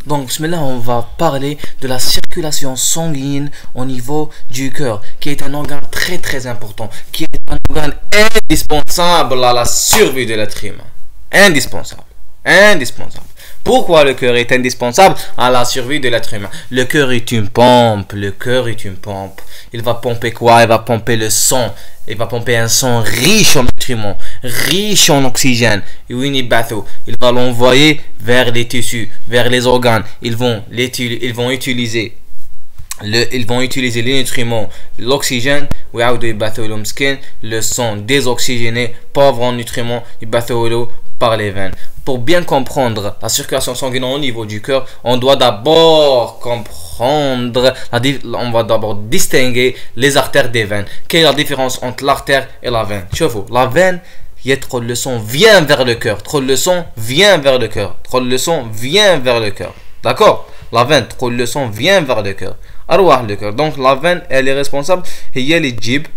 Donc, bismillah, on va parler de la circulation sanguine au niveau du cœur, qui est un organe très très important, qui est un organe indispensable à la survie de l'être humain. Indispensable. Indispensable. Pourquoi le cœur est indispensable à la survie de l'être humain? Le cœur est une pompe. Le cœur est une pompe. Il va pomper quoi? Il va pomper le sang. Il va pomper un sang riche en nutriments, riche en oxygène. Et il va l'envoyer vers les tissus, vers les organes. Ils vont utiliser les nutriments, l'oxygène, le sang désoxygéné, pauvre en nutriments, par les veines. Pour bien comprendre la circulation sanguine au niveau du cœur, on doit d'abord distinguer les artères des veines. Quelle est la différence entre l'artère et la veine? La veine, le sang vient vers le cœur. Le sang vient vers le cœur. Le sang vient vers le cœur. D'accord? La veine, le sang vient vers le cœur. Le cœur. Donc la veine, elle est responsable. Il y a les jibs,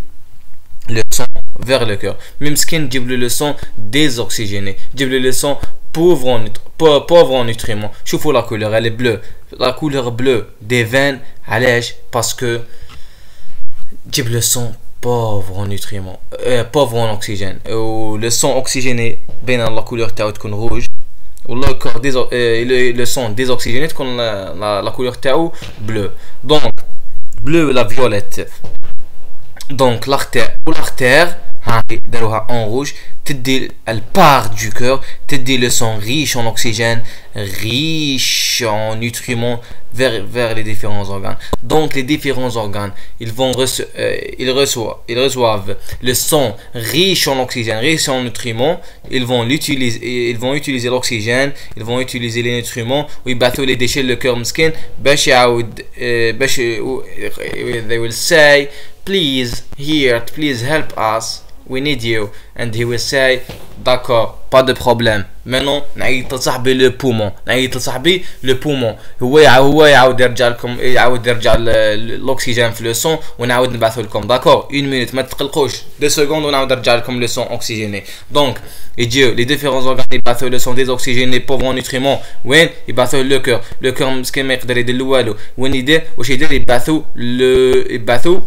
le sang vers le cœur. Même skin le sang désoxygéné, le sang pauvre en nutriments. Choufou la couleur, elle est bleue. La couleur bleue des veines, parce que le sang pauvre en nutriments, pauvre en oxygène. Le sang oxygéné, la couleur rouge. Le sang désoxygéné, la couleur bleue. Donc bleu, la violette. Donc l'artère en rouge, elle part du cœur, le sang riche en oxygène, riche en nutriments vers les différents organes. Donc les différents organes, ils reçoivent le sang riche en oxygène, riche en nutriments. Ils vont utiliser l'oxygène, ils vont utiliser les nutriments, ils battent les déchets le cœur مسكين باش they will say, please help us, we need you, and he will say, d'accord, pas de problème. Maintenant نعيط لصاحبي le poumon, هو يعاود يرجع l'oxygène في le sang ونعاود نبعثه لكم. D'accord, une minute, ما تقلقوش, 2 secondes ونعاود نرجع لكم le sang oxygéné. Donc les différents organes يبعثوا le sang désoxygéné pauvre en nutriments. وين يبعثوا le cœur مسكين ما يقدر يدير والو. وين يدير واش يدير؟ يبعثوا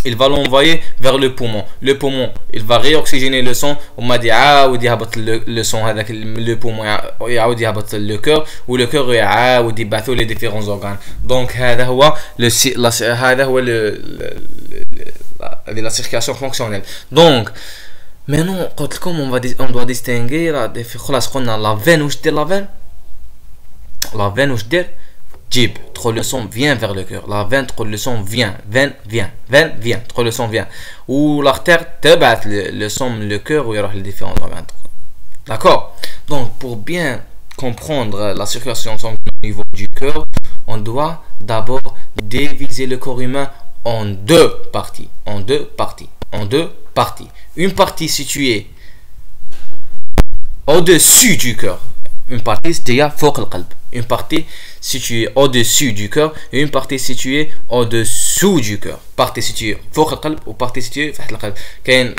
il va l'envoyer vers le poumon. Le poumon, il va réoxygéner le sang. On m'a dit le sang avec le poumon, le cœur, ou le cœur يبعثوا les différents organes. Donc هذا هو la circulation fonctionnelle. Donc maintenant on doit distinguer la veine. واش دير la veine واش دير؟ جيب le sang vient vers le cœur. La veine le sang vient. Veine vient. Le sang vient. Ou l'artère تبعت le sang le cœur ou يروح les différents organes. D'accord? Donc pour bien comprendre la circulation sanguine au niveau du cœur, on doit d'abord diviser le corps humain en deux parties. Une partie située au-dessus du cœur. Une partie c'est فوق القلب. Une partie située au-dessus du cœur et une partie située au-dessous du cœur. Partie située فوق القلب ou partie située تحت القلب. كاين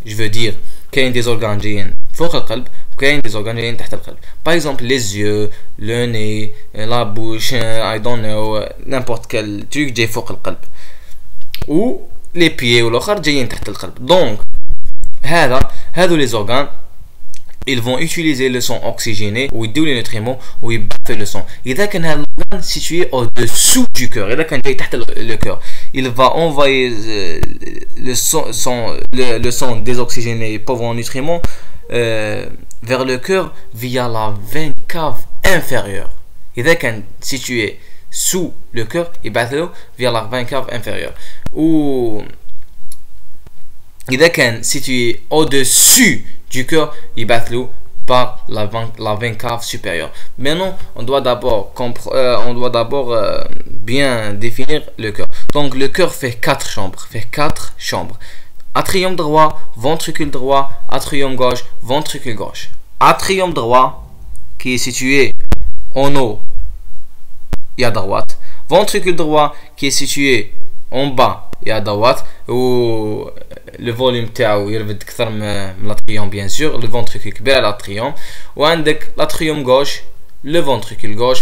je veux dire كاين des organes جايين فوق القلب وكاين des organes جايين تحت القلب. Par exemple les yeux, le nez, la bouche, I don't know, n'importe quel truc جاي فوق القلب. ou les pieds والاخر جايين تحت القلب. Donc هذو les organes, ils vont utiliser le sang oxygéné ou ils les nutriments ou ils battent le sang. إذا كان هذا l'organe situé au-dessous du cœur, إذا كان جاي تحت le cœur, il va envoyer le sang désoxygéné pauvre en nutriments vers le cœur via la veine cave inférieure. إذا كان situé sous le cœur, il battent via la veine cave inférieure. Ou إذا كان situé au-dessus du cœur, il bat par la veine cave supérieure. Maintenant, on doit d'abord bien définir le cœur. Donc, le cœur fait 4 chambres. Atrium droit, ventricule droit, atrium gauche, ventricule gauche. Atrium droit, qui est situé en haut et à droite. Ventricule droit, qui est situé en bas et à droite, où le volume تاعو يرفد اكثر من l'atrium bien sûr. Le ventricule كبير على l'atrium. وعندك l'atrium gauche, le ventricule gauche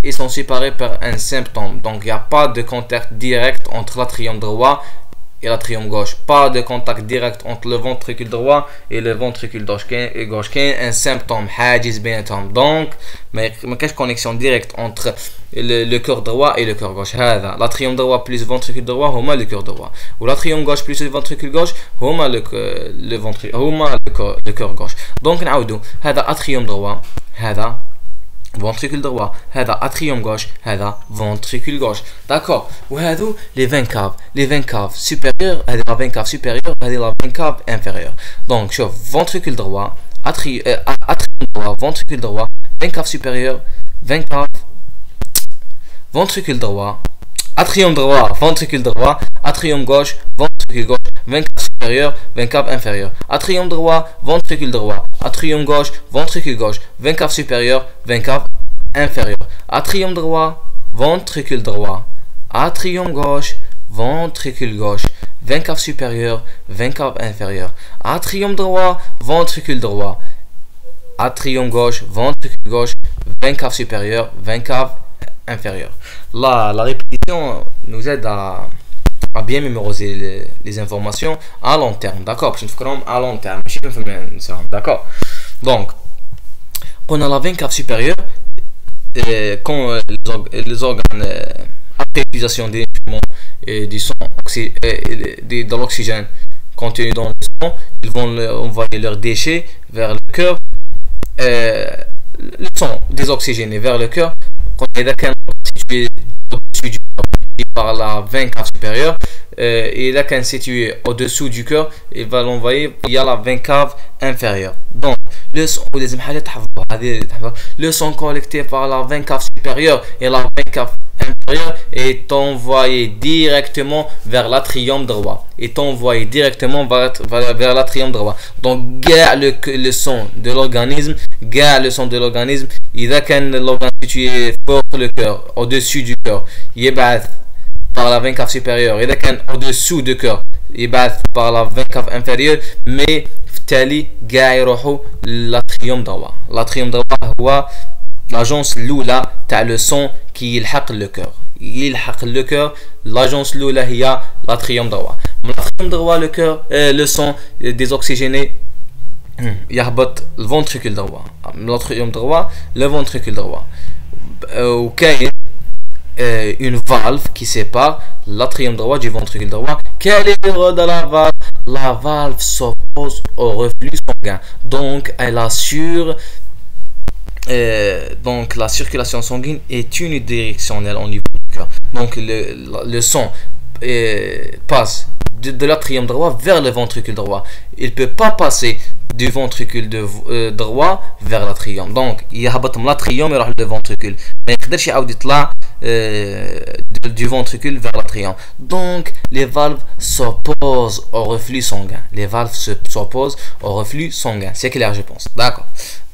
ils sont séparés par un symptôme. Donc il n'y a pas de contact direct entre l'atrium droit et l'atrium gauche. Pas de contact direct entre le ventricule droit et le ventricule gauche. Il y a un symptôme حاجز بيناتهم. Donc ما كاينش connexion directe entre le cœur droit et le cœur gauche. هذا l'atrium droit plus ventricule droit هما le cœur droit. Ou l'atrium gauche plus le ventricule gauche هما le ventricule هما le cœur gauche. Donc نعاودوا هذا atrium droit هذا ventricule droit, هذا atrium gauche, هذا ventricule gauche. D'accord. وهذو les veines caves supérieures, هذه la veine cave supérieure, هذه la veine cave inférieure. Donc شوف ventricule droit, atrium droit, ventricule droit, veine cave supérieure, veine cave, ventricule droit, atrium droit, ventricule droit, atrium gauche, ventricule gauche, veine cave supérieure, veine cave inférieure. Atrium droit, ventricule droit, atrium gauche, ventricule gauche, veine cave supérieure, veine cave inférieure. Atrium droit, ventricule droit, atrium gauche, ventricule gauche, veine cave supérieure, veine cave inférieure. Atrium droit, ventricule droit, atrium gauche, ventricule gauche, veine cave supérieure, veine cave inférieure. Là, la répétition nous aide à bien mémoriser les informations à long terme. D'accord? Parce que nous à long terme. D'accord? Donc, on a la veine cave supérieure quand les organes après utilisation des nutriments et du sang de l'oxygène contenu dans le sang, ils vont envoyer leurs déchets vers le cœur. Le sang désoxygéné vers le cœur quand il est situé au-dessus du cœur par la veine cave supérieure et là quand il est situé au-dessous du cœur, il va l'envoyer via la veine cave inférieure. Donc le sang collecté par la veine cave supérieure et la veine cave inférieure est envoyé directement vers l'atrium droit. Est envoyé directement vers l'atrium droit. Donc le sang de l'organisme, il a qu'un l'organe situé pour le cœur, au-dessus du cœur, il est par la veine cave supérieure, il a qu'un au-dessous du cœur, il est par la veine cave inférieure, mais تالي قاع يروحوا l'atrium droit. L'atrium droit هو l'agence الأولى تاع le sang qui يلحق le cœur. يلحق le cœur. L'agence الأولى هي l'atrium droit. L'atrium droit le cœur, le sang désoxygéné يهبط le ventricule droit. L'atrium droit, le ventricule droit. وكاين une valve qui sépare l'atrium droit du ventricule droit. Quel est le rôle de la valve? La valve s'oppose au reflux sanguin, donc elle assure donc la circulation sanguine est unidirectionnelle au niveau du cœur. Donc le sang passe de l'atrium droit vers le ventricule droit. Il ne peut pas passer du ventricule droit vers l'atrium. Donc يهبط من l'atrium يروح le ventricule. ما يقدرش يعاود يطلع du ventricule vers l'atrium. Donc les valves s'opposent au reflux sanguin. Les valves s'opposent au reflux sanguin. C'est clair, je pense. D'accord.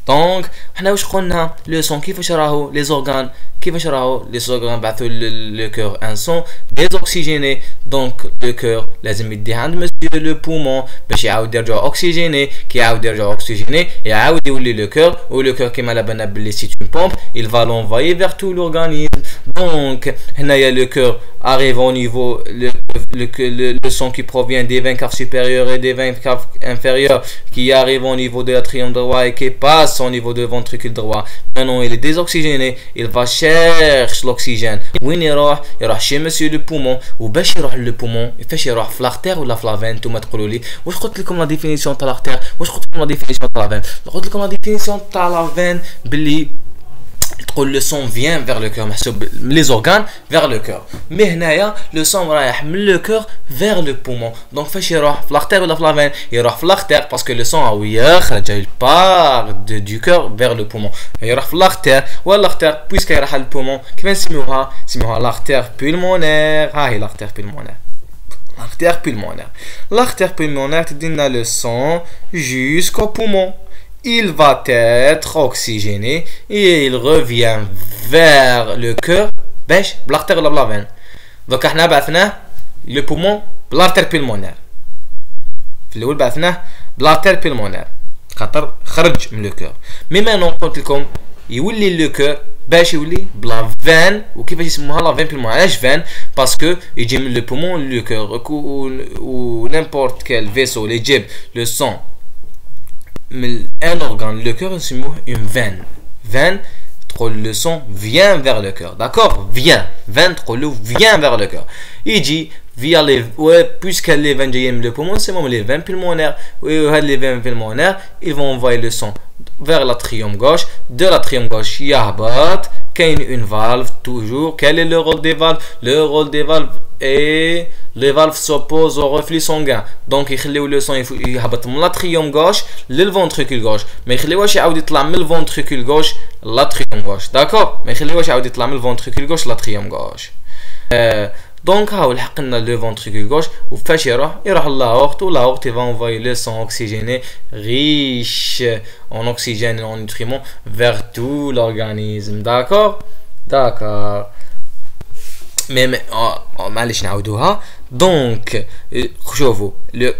Donc حنا واش قلنا le sang كيفاش راهو les organes كيفاش راهو les organes بعثوا le cœur un sang désoxygéné. Donc le cœur لازم يديه عند monsieur le poumon باش يعاود يرجع اوكسجيني. كي يعاود يرجع اوكسجيني يعاود يولي le cœur و le cœur كيما على بالنا بلي c'est une pompe, il va l'envoyer vers tout l'organisme. Donc هنايا le cœur arrive au niveau le sang qui provient des veines caves supérieures et des veines caves inférieures qui arrive au niveau de l'atrium droit et qui passe au niveau du ventricule droit. Maintenant il est désoxygéné, il va chercher l'oxygène. وين يروح chez monsieur le poumon. وباش يروح le poumon فاش يروح في l'artère ولا في la veine؟ نتوما تقولوا لي واش قلت لكم لا ديفينيسيون تاع l'artère، واش قلت لكم لا ديفينيسيون تاع la veine؟ قلت لكم لا ديفينيسيون تاع la veine باللي le sang vient vers le cœur, les organes vers le cœur. Mais هنايا le sang رايح من le cœur vers le poumon. Donc فاش يروح في l'artère ولا في la veine؟ يروح في l'artère parce que le sang يخرج il part du cœur vers le poumon. يروح في l'artère ولا l'artère puisque يروح le poumon كيف نسميوها؟ نسميوها l'artère pulmonaire. ها هي l'artère pulmonaire. L'artère pulmonaire. L'artère pulmonaire تدينا le sang jusqu'au poumon. Il va être oxygéné et il revient vers le cœur باش بالارتير ولا بلا فين. دوك احنا بعثناه le poumon بالارتير pulmonaire. في الاول بعثناه بالارتير pulmonaire خاطر خرج من le cœur. مي maintenant قلت لكم يولي le cœur باش يولي بلا فان. وكيفاش يسموها لا فان بيلمون؟ علاش فان؟ باسكو يجي من لو بومون لو كور و نيمبورت كال فيسو اللي يجيب لو سون من ان اورغان لو كور نسموه اون فان. فان تقول لو سون vient vers le cœur, d'accord? vient تقول له vient vers le cœur. يجي via les puisque les veines جايين من le poumon, c'est même les veines pulmonaires. وهاد les veines pulmonaires ils vont envoyer le sang vers l'atrium gauche. De l'atrium gauche يهبط كاين une valve toujours. Quel est le rôle des valves? Le rôle des valves est les valves s'opposent au reflux sanguin, donc يخليو le sang يهبط من l'atrium gauche للventricule gauche. ما يخليوهش يعاود يطلع من الventricule gauche l'atrium gauche, d'accord? ما يخليوهش يعاود يطلع من الventricule gauche l'atrium gauche. Donc هاو لحق لنا le ventricule gauche. وفاش يروح l'aorte, و l'aorte va envoyer le sang oxygéné riche en oxygène et en nutriments vers tout l'organisme, d'accord? D'accord. Mais معليش نعاودوها. Donc شوفوا,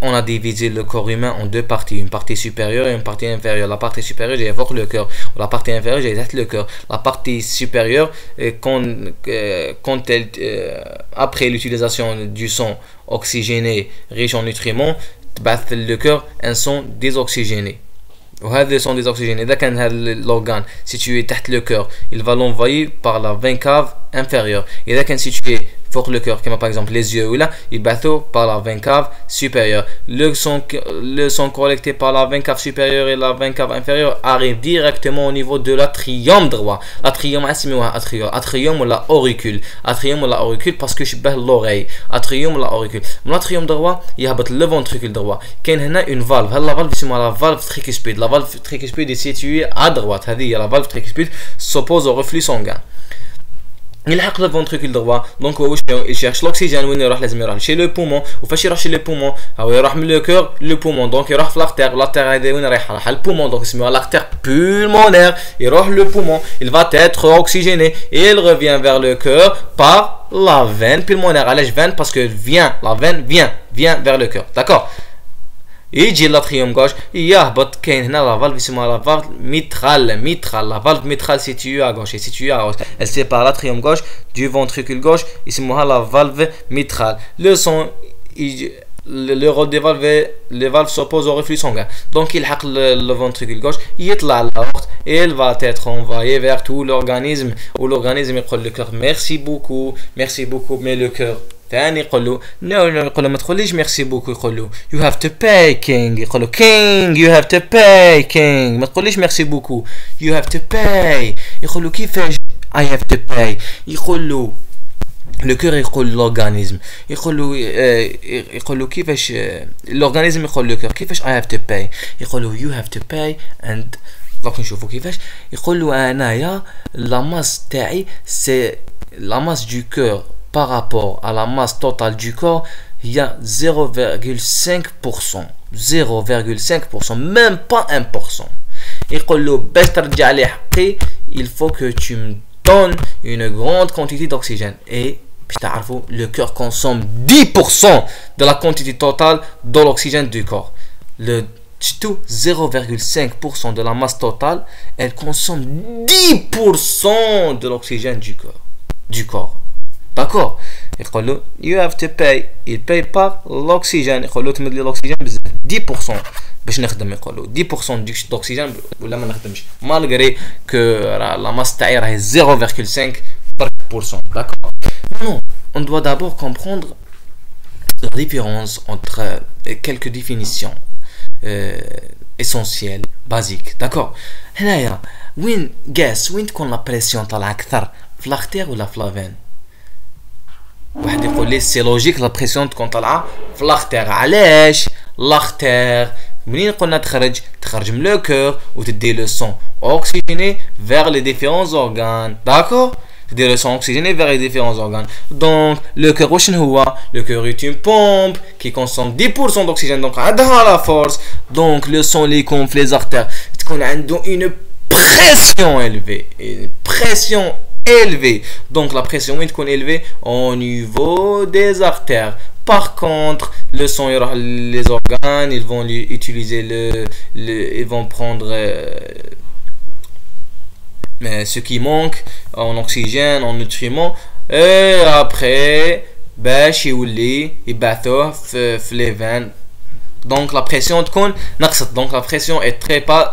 on a divisé le corps humain en deux parties, une partie supérieure et une partie inférieure. La partie supérieure j'ai évoqué le cœur, la partie inférieure j'ai évoqué le cœur. La partie supérieure quand elle après l'utilisation du sang oxygéné riche en nutriments تبعث le cœur un sang désoxygéné. وهذا sont désoxygénés. إذا كان هذا l'organe situé تحت le cœur, il va l'envoyer par la veine cave inférieure. إذا كان situé fort le cœur, comme par exemple les yeux, ou là, il bateau par la veine cave supérieure. Le sang collecté par la veine cave supérieure et la veine cave inférieure arrive directement au niveau de l'atrium droit. L'atrium, atrium ou la auricule. Atrium ou la auricule parce que je bats l'oreille. Atrium ou la auricule. L'atrium droit, il y a le ventricule droit. Il y a une valve. La valve, c'est la valve tricuspide. La valve tricuspide est située à droite. La valve tricuspide s'oppose au reflux sanguin. Il a le ventricule droit, donc il cherche l'oxygène. Il va chez le poumon. وفاش يروح chez le poumon, il يروح من le cœur le poumon, donc il يروح في l'artère. L'artère هذه وين رايحه؟ le poumon, donc اسمها l'artère pulmonaire. Il يروح le poumon, il va être oxygéné et il revient vers le cœur par la veine pulmonaire. علاش veine? Parce que la veine vient vers le cœur, d'accord? يجي l'atrium gauche يهبط. كاين هنا لا فالف اسمها لا فالف ميترال. لا فالف ميترال située à gauche, elle sépare l'atrium gauche du ventricule gauche, اسمها لا فالف ميترال. Le sang, le rôle des valves, les valves s'opposent au reflux sanguin, donc il حق le ventricule gauche يطلع l'aorte et elle va être envoyée vers tout l'organisme, où l'organisme يقول le cœur merci beaucoup, mais le cœur ثاني يقول له يقول له ما تقوليش ميرسي بوكو. يقول له you have to pay king. يقول له king you have to pay king. ما تقوليش ميرسي بوكو, you have to pay. يقول له كيفاش I have to pay؟ يقول له le cœur يقول l'organisme, يقول له كيفاش l'organisme يقول le cœur كيفاش I have to pay. يقول له you have to pay and donc نشوفوا كيفاش. يقول له انايا la masse تاعي c'est la masse du cœur par rapport à la masse totale du corps, il y a 0,5%. 0,5%, même pas 1%. يقول له باش ترجع لي حقي, il faut que tu me donnes une grande quantité d'oxygène. Et باش تعرفوا, le cœur consomme 10% de la quantité totale de l'oxygène du corps. Le 0,5% de la masse totale, elle consomme 10% de l'oxygène du corps. D'accord? يقول له you have to pay. il paye par l'oxygène. يقول له تمد لي l'oxygène بزاف 10% باش نخدم. يقول له 10% d'oxygène ولا ما نخدمش, malgré que la masse تاعي راهي 0,5%. D'accord? Non, on doit d'abord comprendre la différence entre quelques définitions essentielles, basiques. D'accord? هنايا وين تكون لا بريسيون طالعه اكثر في l'artère ولا في la veine؟ واحد يقول لي سي لوجيك لا بريسيون تكون طالعه في لاختير. علاش؟ لاختير منين قلنا تخرج من لو كور وتدي لو سون اوكسيجيني vers les différents organes, d'accord? تدي لو سون اوكسيجيني vers les différents organes. donc le cœur واش هو؟ le cœur est une pompe qui consomme 10% d'oxygène, donc عندها la force. donc le sang اللي يكون في les artères تكون عنده une pression élevée. Donc la pression est élevée au niveau des artères. Par contre, le sang, les organes, ils vont utiliser ils vont prendre ce qui manque en oxygène, en nutriments, et après باش يولي يبعثوه في les veines. Donc la pression تكون نقصت. Donc la pression est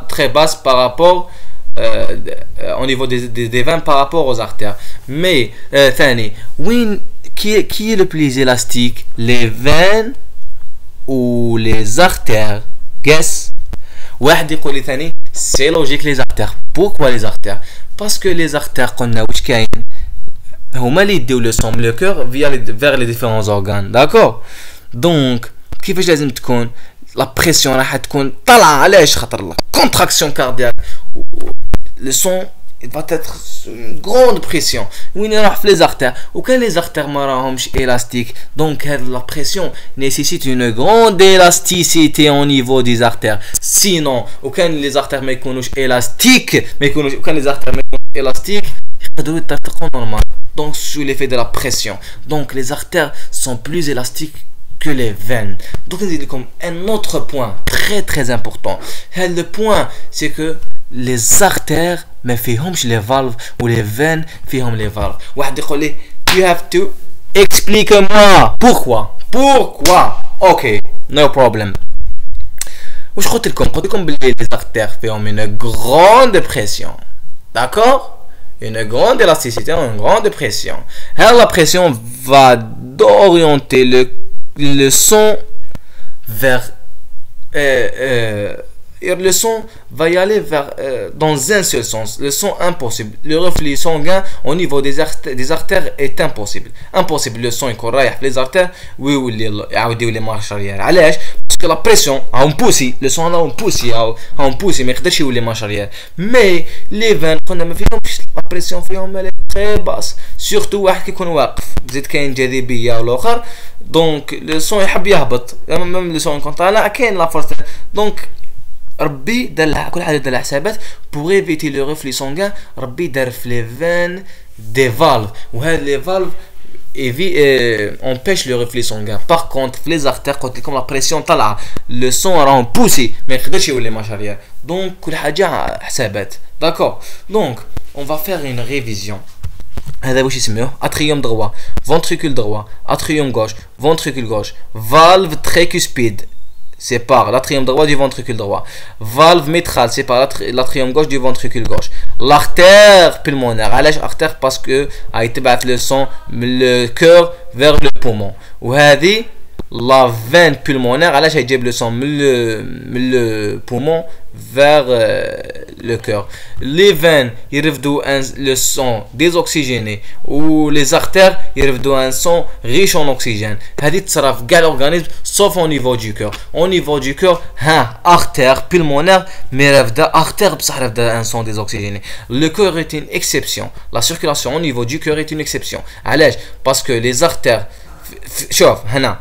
très basse par rapport au niveau des veines par rapport aux artères. Mais ثاني وين qui est le plus élastique, les veines ou les artères? Guess. واحد يقول لي ثاني c'est logique les artères. Pourquoi les artères? Parce que les artères قلنا واش كاين هما اللي يديو لو سون لو كور vers les différents organes. D'accord. Donc كيفاش لازم تكون la pression راح تكون طالعه؟ علاش؟ خاطر la contraction cardiaque le son il va être une grande pression وين راح في les artères وكان les artères ما راهمش élastiques. Donc la pression nécessite une grande élasticité au niveau des artères. Sinon وكان les artères ما يكونوش élastiques وكان les artères ما يكونوش élastiques يقدروا يترتقوا normal. Donc sous l'effet de la pression. Donc les artères sont plus élastiques que les veines. Donc c'est comme un autre point très important. Le point c'est que les artères ما فيهمش les valves ou les veines فيهم les valves. واحد يقول لي you have to explique-moi pourquoi. Ok, no problem. واش قلت لكم بلي les artères فيهم une grande pression. D'accord? Une grande élasticité, une grande pression. Alors la pression va orienter le son vers le son va y aller vers dans un seul sens, le son impossible. Le reflux sanguin au niveau des artères est impossible. Le son يكون رايح في les artères ويولي يعاود يولي مارش arrière. علاش؟ parce que la pression a un poussé, le son a un poussé ما يقدرش يولي مارش arrière. Mais les veines قلنا ما فيهمش la pression فيهم elle est très basse. surtout واحد كيكون واقف زيد كاين جاذبية والاخر donc le son يحب يهبط même le son يكون طالع كاين la force. Donc ربي دار كل حاجه دار حسابات pour éviter le reflux sanguin. ربي دار في les veines des valves وهاد les valves empêche le reflux sanguin. Par contre les artères quand comme la pression طالعه le son راهم poussé ما يقدرش يولي مارش arrière. Donc كل حاجه حسابات. D'accord. Donc on va faire une révision. هذا واش يسموه atrium droit, ventricule droit, atrium gauche, ventricule gauche, valve tricuspide sépare l'atrium droit du ventricule droit, valve mitrale sépare l'atrium gauche du ventricule gauche, l'artère pulmonaire. علاش artère? parce que a été battu le sang le cœur vers le poumon. وهذه la veine pulmonaire. علاش يجيب le sang le poumon vers le cœur. Les veines يرفدوا le sang désoxygéné ou les artères يرفدوا un sang riche en oxygène. هذه تصرا في كاع l'organisme sauf au niveau du cœur. Au niveau du cœur artère pulmonaire mais رفدا artère بصح رفدا un sang désoxygéné. Le cœur est une exception. La circulation au niveau du cœur est une exception. علاش؟ parce que les artères شوف هنا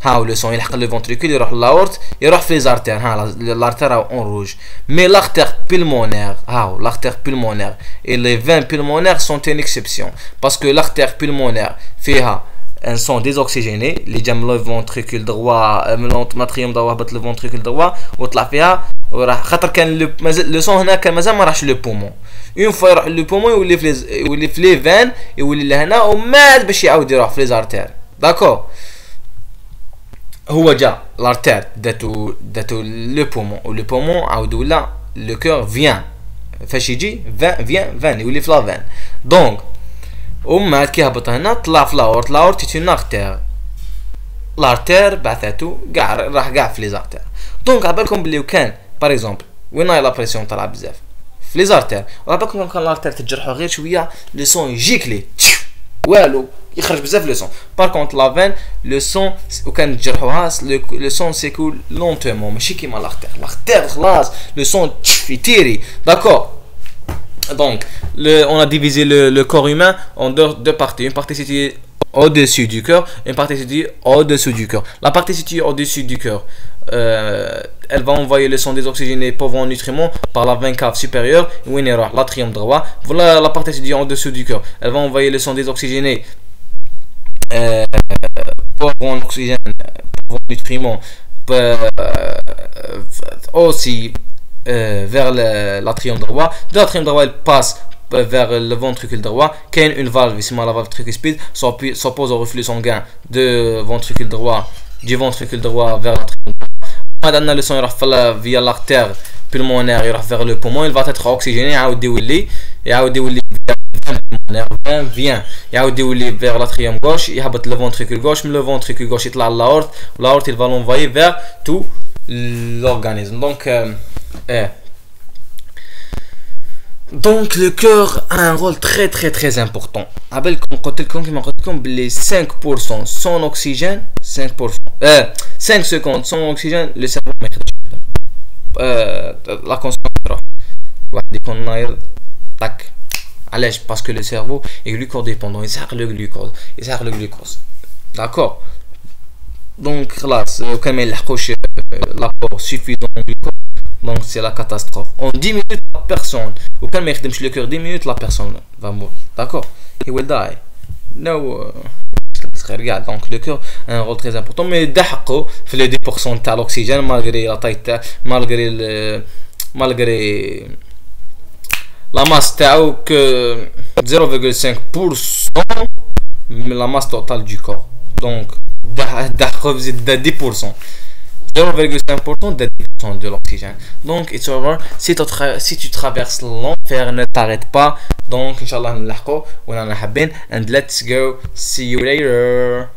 le son يلحق le ventricule يروح l'aorte يروح في les artères. l'artère en rouge. Mais l'artère pulmonaire l'artère pulmonaire et les veines pulmonaires sont une exception parce que l'artère pulmonaire فيها un sang désoxygéné اللي جا من le ventricule droit من l'atrium droit هبط le ventricule droit وطلع فيها وراح خاطر كان le son هنا كان مازال ما راحش le poumon. une fois يروح le poumon يولي في les veines يولي لهنا وما باش يعاود يروح في les artères. D'accord. هو جا l'artère داتو le poumon و le poumon عاودوا لا le cœur vient فاش يجي vient يولي في la veine. donc ومن بعد كي هبط هنا طلع في l'aorte c'est une artère. l'artère بعثاتو كاع راح كاع في les artères. donc عبالكم بلي كان par exemple وين لا بريسيون طلع بزاف في les artères وعبالكم كان l'artère تجرحو غير شويه le son يجيكلي والو يخرج بزاف le son. par contre la veine le son وكان تجرحوها le son s'écoule lentement ماشي كيما l'artère خلاص le son يطيري. d'accord. donc on a divisé le corps humain en deux parties. une partie située au-dessus du cœur, une partie située au-dessous du cœur. La partie située au-dessus du cœur elle va envoyer le sang désoxygéné pauvre en nutriments par la veine cave supérieure où il y aura l'atrium droit. Voilà la partie située en dessous du cœur, elle va envoyer le sang désoxygéné pauvre en oxygène, pauvre en nutriments aussi vers l'atrium droit. De l'atrium droit elle passe vers le ventricule droit, qu'il y a une valve ici, la valve tricuspide, s'oppose au reflux sanguin du ventricule droit vers l'atrium. Le sang via l'artère pulmonaire vers le poumon, il va être oxygéné vient vers l'atrium gauche, il habite le ventricule gauche, mais le ventricule gauche il l'aorte il va l'envoyer vers tout l'organisme. Donc le cœur a un rôle très important. Avec les 5% sans oxygène, 5 secondes sans oxygène, le cerveau la concentration. Tac. Allège parce que le cerveau est glucodépendant, il sert le glucose. D'accord. Donc là, quand il y a l'apport suffisant de glucose, donc c'est la catastrophe. En 10 minutes, la personne, ou quand il y le cœur 10 minutes, la personne va mourir. D'accord. He will die. No. Regarde, donc le cœur a un rôle très important, mais d'ahko fait les 10% de l'oxygène malgré la taille, malgré la masse que 0,5% la masse totale du corps. Donc d'ahko de 10%. 0,5% de 10% de l'oxygène. Donc, it's over. Si tu traverses l'enfer, ne t'arrête pas. Donc, Inch'Allah, and let's go. See you later.